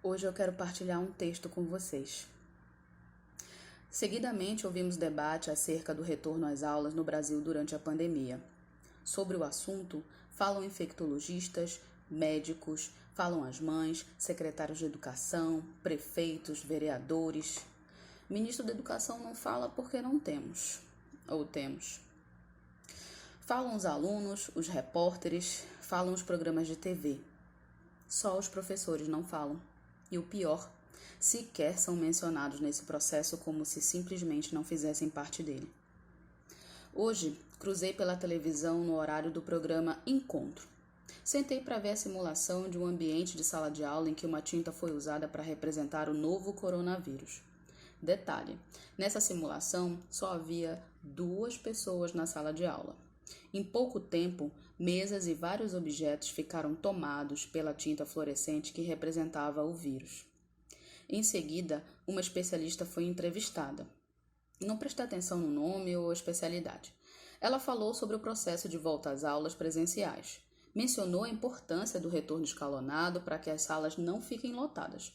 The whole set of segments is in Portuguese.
Hoje eu quero partilhar um texto com vocês. Seguidamente, ouvimos debate acerca do retorno às aulas no Brasil durante a pandemia. Sobre o assunto, falam infectologistas, médicos, falam as mães, secretários de educação, prefeitos, vereadores. Ministro da Educação não fala porque não temos, ou temos. Falam os alunos, os repórteres, falam os programas de TV. Só os professores não falam. E o pior, sequer são mencionados nesse processo como se simplesmente não fizessem parte dele. Hoje, cruzei pela televisão no horário do programa Encontro. Sentei para ver a simulação de um ambiente de sala de aula em que uma tinta foi usada para representar o novo coronavírus. Detalhe, nessa simulação só havia 2 pessoas na sala de aula. Em pouco tempo, mesas e vários objetos ficaram tomados pela tinta fluorescente que representava o vírus. Em seguida, uma especialista foi entrevistada. Não prestei atenção no nome ou especialidade. Ela falou sobre o processo de volta às aulas presenciais. Mencionou a importância do retorno escalonado para que as salas não fiquem lotadas.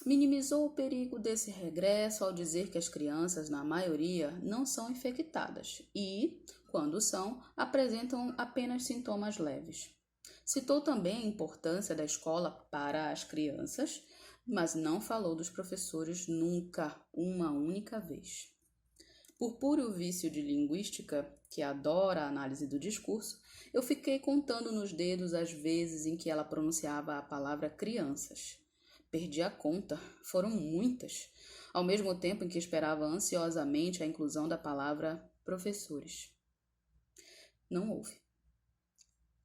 Minimizou o perigo desse regresso ao dizer que as crianças, na maioria, não são infectadas e, quando são, apresentam apenas sintomas leves. Citou também a importância da escola para as crianças, mas não falou dos professores nunca, uma única vez. Por puro vício de linguística, que adora a análise do discurso, eu fiquei contando nos dedos as vezes em que ela pronunciava a palavra crianças. Perdi a conta, foram muitas, ao mesmo tempo em que esperava ansiosamente a inclusão da palavra professores. Não houve.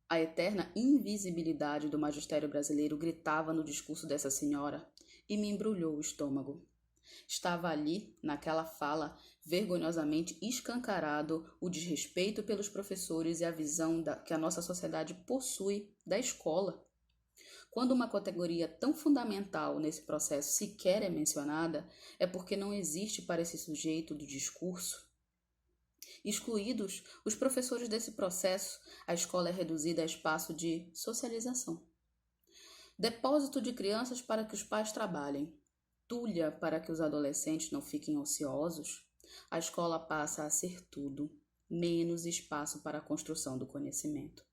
A eterna invisibilidade do magistério brasileiro gritava no discurso dessa senhora e me embrulhou o estômago. Estava ali, naquela fala, vergonhosamente escancarado o desrespeito pelos professores e a visão que a nossa sociedade possui da escola. Quando uma categoria tão fundamental nesse processo sequer é mencionada, é porque não existe para esse sujeito do discurso. Excluídos os professores desse processo, a escola é reduzida a espaço de socialização. Depósito de crianças para que os pais trabalhem. Tulha para que os adolescentes não fiquem ociosos. A escola passa a ser tudo, menos espaço para a construção do conhecimento.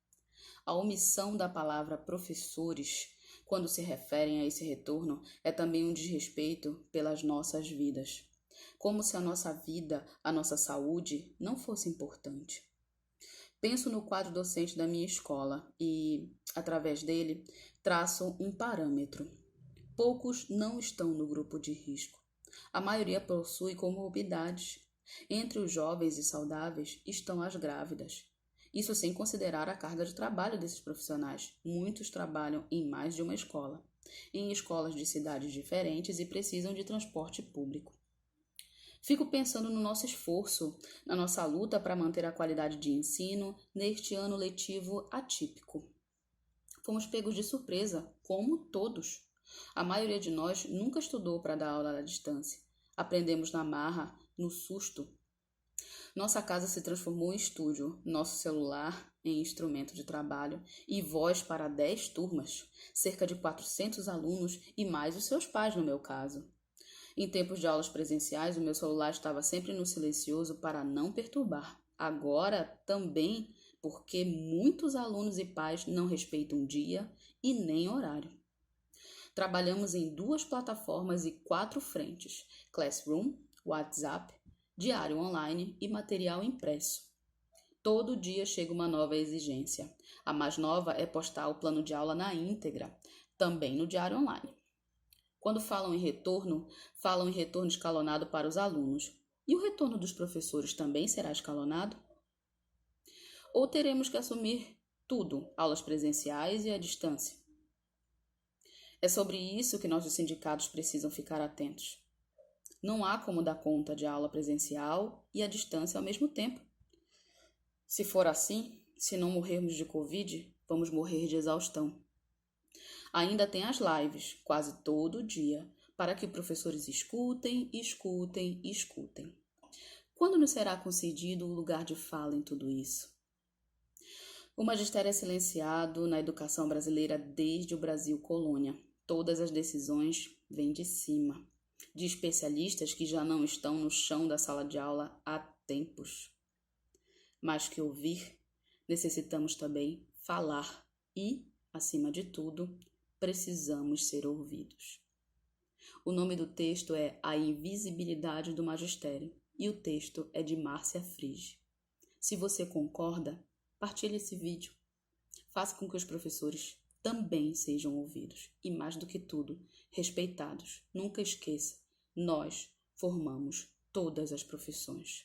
A omissão da palavra professores, quando se referem a esse retorno, é também um desrespeito pelas nossas vidas. Como se a nossa vida, a nossa saúde, não fosse importante. Penso no quadro docente da minha escola e, através dele, traço um parâmetro. Poucos não estão no grupo de risco. A maioria possui comorbidades. Entre os jovens e saudáveis estão as grávidas. Isso sem considerar a carga de trabalho desses profissionais. Muitos trabalham em mais de uma escola, em escolas de cidades diferentes e precisam de transporte público. Fico pensando no nosso esforço, na nossa luta para manter a qualidade de ensino neste ano letivo atípico. Fomos pegos de surpresa, como todos. A maioria de nós nunca estudou para dar aula à distância. Aprendemos na marra, no susto. Nossa casa se transformou em estúdio, nosso celular em instrumento de trabalho e voz para 10 turmas, cerca de 400 alunos e mais os seus pais no meu caso. Em tempos de aulas presenciais, o meu celular estava sempre no silencioso para não perturbar. Agora também porque muitos alunos e pais não respeitam dia e nem horário. Trabalhamos em 2 plataformas e 4 frentes: Classroom, WhatsApp, diário online e material impresso. Todo dia chega uma nova exigência. A mais nova é postar o plano de aula na íntegra, também no diário online. Quando falam em retorno escalonado para os alunos. E o retorno dos professores também será escalonado? Ou teremos que assumir tudo, aulas presenciais e à distância? É sobre isso que nossos sindicatos precisam ficar atentos. Não há como dar conta de aula presencial e à distância ao mesmo tempo. Se for assim, se não morrermos de Covid, vamos morrer de exaustão. Ainda tem as lives, quase todo dia, para que professores escutem. Quando nos será concedido o lugar de fala em tudo isso? O magistério é silenciado na educação brasileira desde o Brasil colônia. Todas as decisões vêm de cima, de especialistas que já não estão no chão da sala de aula há tempos. Mais que ouvir, necessitamos também falar e, acima de tudo, precisamos ser ouvidos. O nome do texto é A Invisibilidade do Magistério e o texto é de Márcia Frige. Se você concorda, partilhe esse vídeo. Faça com que os professores também sejam ouvidos e, mais do que tudo, respeitados. Nunca esqueça, nós formamos todas as profissões.